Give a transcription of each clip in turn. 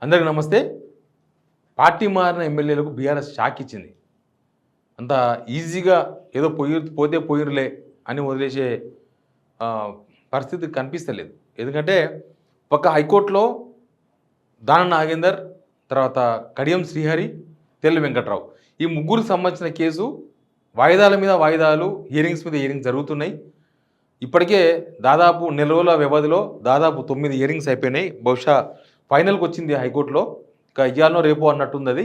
అందరికీ నమస్తే. పార్టీ మారిన ఎమ్మెల్యేలకు బీఆర్ఎస్ షాక్ ఇచ్చింది. అంత ఈజీగా ఏదో పోతే పోయిరులే అని వదిలేసే పరిస్థితి కనిపిస్తలేదు. ఎందుకంటే ఒక హైకోర్టులో దానం నాగేందర్, తర్వాత కడియం శ్రీహరి, తెల్లి వెంకట్రావు ఈ ముగ్గురికి సంబంధించిన కేసు వాయిదాల మీద వాయిదాలు, హియరింగ్స్ మీద హియరింగ్స్ జరుగుతున్నాయి. ఇప్పటికే దాదాపు నెల రోజుల వ్యవధిలో దాదాపు 9 హియరింగ్స్ అయిపోయినాయి. బహుశా ఫైనల్కి వచ్చింది హైకోర్టులో. ఇక ఇయ్యాలనో రేపో అన్నట్టుంది అది.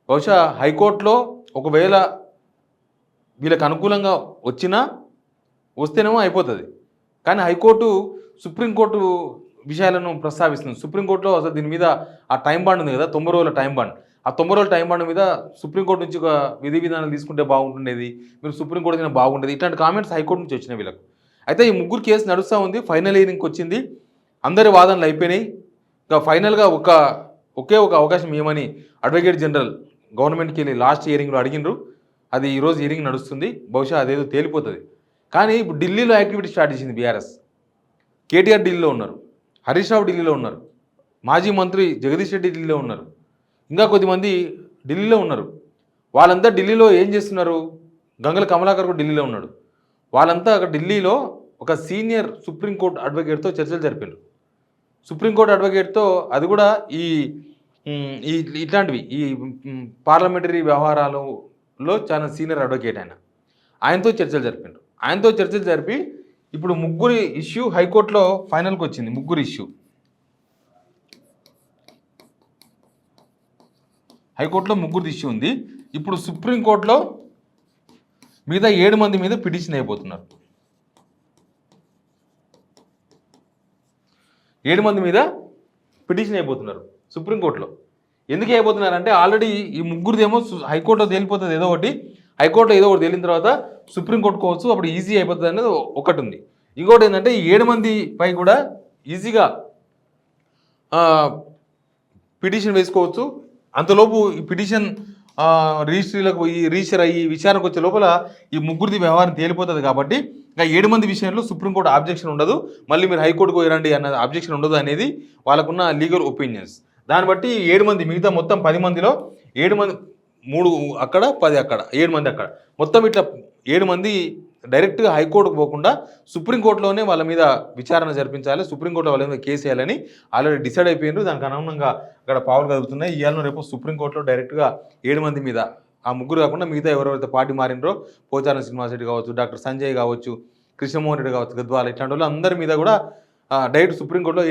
బహుశా హైకోర్టులో ఒకవేళ వీళ్ళకి అనుకూలంగా వస్తేనేమో అయిపోతుంది. కానీ హైకోర్టు సుప్రీంకోర్టు విషయాలను ప్రస్తావిస్తుంది. సుప్రీంకోర్టులో అసలు దీని మీద ఆ టైం బాండ్ ఉంది కదా, 90 రోజుల టైం బాండ్. ఆ 90 రోజుల టైం బాండ్ మీద సుప్రీంకోర్టు నుంచి ఒక విధి విధానాలు తీసుకుంటే బాగుంటుండేది, మీరు సుప్రీంకోర్టు అయినా బాగుండేది, ఇట్లాంటి కామెంట్స్ హైకోర్టు నుంచి వచ్చినాయి వీళ్ళకు. అయితే ఈ ముగ్గురు కేసు నడుస్తూ ఉంది. ఫైనల్ హియరింగ్కి వచ్చింది. అందరి వాదనలు అయిపోయినాయి. ఇంకా ఫైనల్గా ఒకే ఒక అవకాశం ఏమని అడ్వకేట్ జనరల్ గవర్నమెంట్కి వెళ్ళి లాస్ట్ హియరింగ్లో అడిగినారు. అది ఈరోజు హియరింగ్ నడుస్తుంది. బహుశా అదేదో తేలిపోతుంది. కానీ ఇప్పుడు ఢిల్లీలో యాక్టివిటీ స్టార్ట్ చేసింది బీఆర్ఎస్. కేటీఆర్ ఢిల్లీలో ఉన్నారు, హరీష్ రావు ఢిల్లీలో ఉన్నారు, మాజీ మంత్రి జగదీష్ రెడ్డి ఢిల్లీలో ఉన్నారు, ఇంకా కొద్దిమంది ఢిల్లీలో ఉన్నారు. వాళ్ళంతా ఢిల్లీలో ఏం చేస్తున్నారు? గంగల కమలాకర్ కూడా ఢిల్లీలో ఉన్నాడు. వాళ్ళంతా అక్కడ ఢిల్లీలో ఒక సీనియర్ సుప్రీంకోర్టు అడ్వకేట్తో చర్చలు జరిపారు. సుప్రీంకోర్టు అడ్వకేట్తో, అది కూడా ఇట్లాంటివి ఈ పార్లమెంటరీ వ్యవహారాలలో చాలా సీనియర్ అడ్వకేట్ ఆయనతో చర్చలు జరిపారు. ఆయనతో చర్చలు జరిపి ఇప్పుడు ముగ్గురి ఇష్యూ హైకోర్టులో ఫైనల్కి వచ్చింది. ముగ్గురు ఇష్యూ హైకోర్టులో ముగ్గురు ఇష్యూ ఉంది. ఇప్పుడు సుప్రీంకోర్టులో మిగతా 7 మంది మీద పిటిషన్ అయిపోతున్నారు. 7 మంది మీద పిటిషన్ అయిపోతున్నారు సుప్రీంకోర్టులో. ఎందుకు అయిపోతున్నారంటే ఆల్రెడీ ఈ ముగ్గురిదేమో హైకోర్టులో తేలిపోతుంది ఏదో ఒకటి, హైకోర్టులో ఏదో ఒకటి తేలిన తర్వాత సుప్రీంకోర్టుకు పోవచ్చు, అప్పుడు ఈజీ అయిపోతుంది అనేది ఒకటి ఉంది. ఇంకోటి ఏంటంటే ఈ 7 మంది పై కూడా ఈజీగా పిటిషన్ వేసుకోవచ్చు. అంతలోపు ఈ పిటిషన్ రిజిస్టర్ అయ్యి విచారణకు వచ్చే లోపల ఈ ముగ్గురిది వ్యవహారం తేలిపోతుంది. కాబట్టి ఇంకా 7 మంది విషయంలో సుప్రీంకోర్టు ఆబ్జెక్షన్ ఉండదు, మళ్ళీ మీరు హైకోర్టుకు పోయిరండి అన్న ఆబ్జెక్షన్ ఉండదు అనేది వాళ్ళకున్న లీగల్ ఒపీనియన్స్. దాన్ని బట్టి 7 మంది, మిగతా మొత్తం 10 మందిలో 7 మంది, 3 అక్కడ 10 అక్కడ, 7 మంది అక్కడ, మొత్తం ఇట్లా 7 మంది డైరెక్ట్గా హైకోర్టుకు పోకుండా సుప్రీంకోర్టులోనే వాళ్ళ మీద విచారణ జరిపించాలి, సుప్రీంకోర్టులో వాళ్ళ మీద కేసు వేయాలని ఆల్రెడీ డిసైడ్ అయిపోయినారు. దానికి అనుగుణంగా అక్కడ పావులు కదుగుతున్నాయి. ఇవాళ రేపు సుప్రీంకోర్టులో డైరెక్ట్గా 7 మంది మీద, ఆ ముగ్గురు కాకుండా మిగతా ఎవరెవరైతే పార్టీ మారినరో, పోచారం శ్రీనివాసరెడ్డి కావచ్చు, డాక్టర్ సంజయ్ కావచ్చు, కృష్ణమోహన్ రెడ్డి కావచ్చు, గద్వాల, ఇట్లాంటి వాళ్ళు అందరి మీద కూడా డైరెక్ట్ సుప్రీంకోర్టులో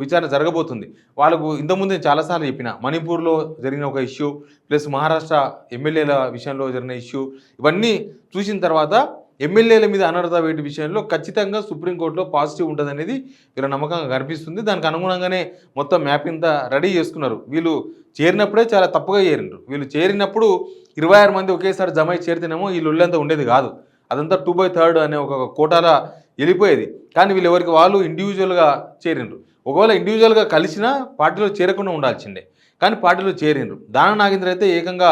విచారణ జరగబోతుంది. వాళ్ళకు ఇంతకుముందు నేను చాలాసార్లు చెప్పిన, మణిపూర్లో జరిగిన ఒక ఇష్యూ ప్లస్ మహారాష్ట్ర ఎమ్మెల్యేల విషయంలో జరిగిన ఇష్యూ, ఇవన్నీ చూసిన తర్వాత ఎమ్మెల్యేల మీద అనర్హత వేటు విషయంలో ఖచ్చితంగా సుప్రీంకోర్టులో పాజిటివ్ ఉంటుంది అనేది వీళ్ళ నమ్మకంగా కనిపిస్తుంది. దానికి అనుగుణంగానే మొత్తం మ్యాప్ ఇంత రెడీ చేసుకున్నారు. వీళ్ళు చేరినప్పుడే చాలా తప్పుగా చేరినారు. వీళ్ళు చేరినప్పుడు 26 మంది ఒకేసారి జమ అయి చేరితేనేమో ఈ లొల్లంతా ఉండేది కాదు. అదంతా 2/3 అనే ఒక కోటాల వెళ్ళిపోయేది. కానీ వీళ్ళు ఎవరికి వాళ్ళు ఇండివిజువల్గా చేరినరు. ఒకవేళ ఇండివిజువల్గా కలిసినా పార్టీలో చేరకుండా ఉండాల్సిందే, కానీ పార్టీలో చేరినరు. దానం నాగేంద్ర అయితే ఏకంగా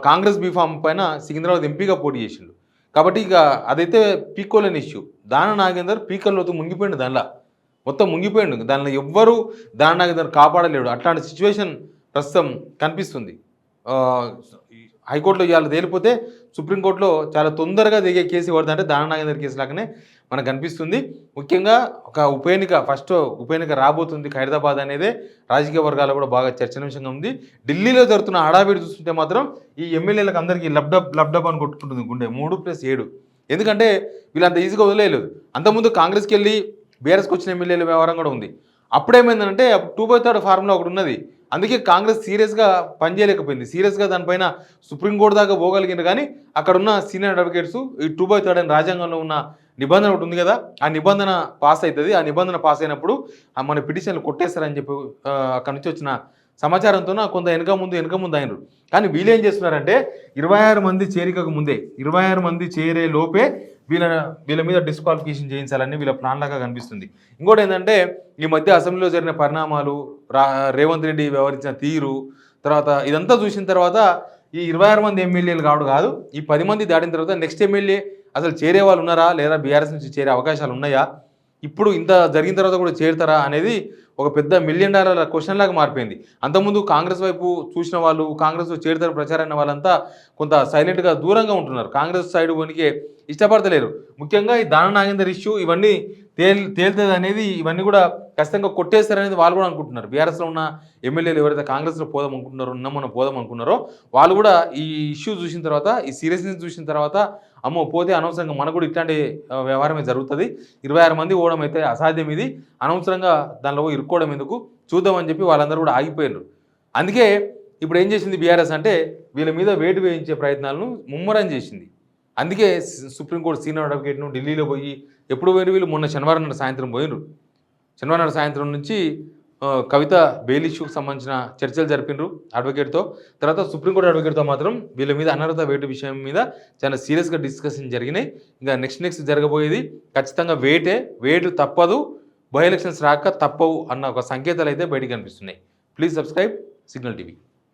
కాంగ్రెస్ బీఫామ్ పైన సికింద్రాబాద్ ఎంపీగా పోటీ చేసిండు. కాబట్టి ఇక అదైతే పీక్కోలేని ఇష్యూ. దానం నాగేందర్ పీకల్లోతో మునిగిపోయిండు, దానిలో మొత్తం మునిగిపోయిండు. దానిలో ఎవ్వరూ దానం నాగేందర్ కాపాడలేడు. అట్లాంటి సిచ్యువేషన్ ప్రస్తుతం కనిపిస్తుంది. హైకోర్టులో ఇవాళ తేలిపోతే సుప్రీంకోర్టులో చాలా తొందరగా దిగే కేసు ఎవరిదంటే దానం నాగేందర్ కేసు లాగానే మనకు కనిపిస్తుంది. ముఖ్యంగా ఒక ఫస్ట్ ఉప ఎన్నిక రాబోతుంది ఖైరతాబాద్ అనేదే రాజకీయ వర్గాల్లో కూడా బాగా చర్చనీయాంశంగా ఉంది. ఢిల్లీలో జరుగుతున్న హడావిడి చూస్తుంటే మాత్రం ఈ ఎమ్మెల్యేలకు అందరికీ లబ్డబ్ అని కొట్టుకుంటుంది గుండె, 3+7. ఎందుకంటే వీళ్ళంత ఈజీగా వదిలేయలేదు. అంతకుముందు కాంగ్రెస్కి వెళ్ళి బీఆర్ఎస్కి వచ్చిన ఎమ్మెల్యేల వ్యవహారం కూడా ఉంది. అప్పుడేమైందంటే 2/3 ఫార్ములా ఒకటి ఉన్నది. అందుకే కాంగ్రెస్ సీరియస్గా పనిచేయలేకపోయింది. సీరియస్గా దానిపైన సుప్రీంకోర్టు దాకా పోగలిగింది. కానీ అక్కడున్న సీనియర్ అడ్వకేట్స్ ఈ 2/3 అని రాజ్యాంగంలో ఉన్న నిబంధన ఒకటి ఉంది కదా, ఆ నిబంధన పాస్ అవుతుంది. ఆ నిబంధన పాస్ అయినప్పుడు మన పిటిషన్లు కొట్టేస్తారని చెప్పి అక్కడి నుంచి వచ్చిన సమాచారంతో కొంత వెనక ముందు అయినరు. కానీ వీళ్ళు ఏం చేస్తున్నారంటే 26 మంది చేరికకు ముందే, 26 మంది చేరే లోపే వీళ్ళ మీద డిస్క్వాలిఫికేషన్ చేయించాలని వీళ్ళ ప్లాన్ లాగా కనిపిస్తుంది. ఇంకోటి ఏంటంటే ఈ మధ్య అసెంబ్లీలో జరిగిన పరిణామాలు, రేవంత్ రెడ్డి వ్యవహరించిన తీరు, తర్వాత ఇదంతా చూసిన తర్వాత ఈ 26 మంది ఎమ్మెల్యేలు కాదు, ఈ 10 మంది దాటిన తర్వాత నెక్స్ట్ ఎమ్మెల్యే అసలు చేరే వాళ్ళు ఉన్నారా లేదా, బీఆర్ఎస్ నుంచి చేరే అవకాశాలు ఉన్నాయా, ఇప్పుడు ఇంత జరిగిన తర్వాత కూడా చేరుతారా అనేది ఒక పెద్ద $1 మిలియన్ క్వశ్చన్ లాగా మారిపోయింది. అంతకుముందు కాంగ్రెస్ వైపు చూసిన వాళ్ళు, కాంగ్రెస్‌లో చేరుతారు ప్రచారం వాళ్ళంతా కొంత సైలెంట్‌గా దూరంగా ఉంటున్నారు. కాంగ్రెస్ సైడ్ వనికే ఇష్టపడతలేరు. ముఖ్యంగా ఈ దానం నాగేందర్ ఇష్యూ ఇవన్నీ తేలుతదనేది ఇవన్నీ కూడా ఖచ్చితంగా కొట్టేస్తారనేది వాళ్ళు కూడా అనుకుంటున్నారు. బీఆర్ఎస్‌లో ఉన్న ఎమ్మెల్యేలు ఎవరైతే కాంగ్రెస్‌లో పోదాం అనుకుంటున్నారో, మొన్న పోదాం అనుకున్నారో వాళ్ళు కూడా ఈ ఇష్యూ చూసిన తర్వాత, ఈ సీరియస్‌నెస్ చూసిన తర్వాత అమ్మో! పోతే అనవసరంగా మనకు కూడా ఇట్లాంటి వ్యవహారమే జరుగుతది. 26 మంది పోవడం అయితే అసాధ్యం ఇది. అనవసరంగా దానిలో ఇరుక్కోవడం ఎందుకు? చూద్దామని చెప్పి వాళ్ళందరూ కూడా ఆగిపోయిర్రు. అందుకే ఇప్పుడు ఏం చేసింది బీఆర్ఎస్ అంటే వీళ్ళ మీద వేటు వేయించే ప్రయత్నాలను ముమ్మరం చేసింది. అందుకే సుప్రీంకోర్టు సీనియర్ అడ్వకేట్‌ను ఢిల్లీలో పోయి ఎప్పుడు పోయిర్రు వీళ్ళు? మొన్న శనివారం నాడు సాయంత్రం పోయిర్రు. శనివారం నాడు సాయంత్రం నుంచి కవిత బెయిల్ ఇష్యూకి సంబంధించిన చర్చలు జరిపినరు అడ్వకేట్‌తో. తర్వాత సుప్రీంకోర్టు అడ్వకేట్‌తో మాత్రం వీళ్ళ మీద అనర్హత వేటు విషయం మీద చాలా సీరియస్‌గా డిస్కషన్ జరిగినాయి. ఇంకా నెక్స్ట్ జరగబోయేది ఖచ్చితంగా వేటు తప్పదు. బై ఎలక్షన్స్ రాక తప్పవు అన్న ఒక సంకేతాలు అయితే బయటికి కనిపిస్తున్నాయి. Please subscribe signal TV.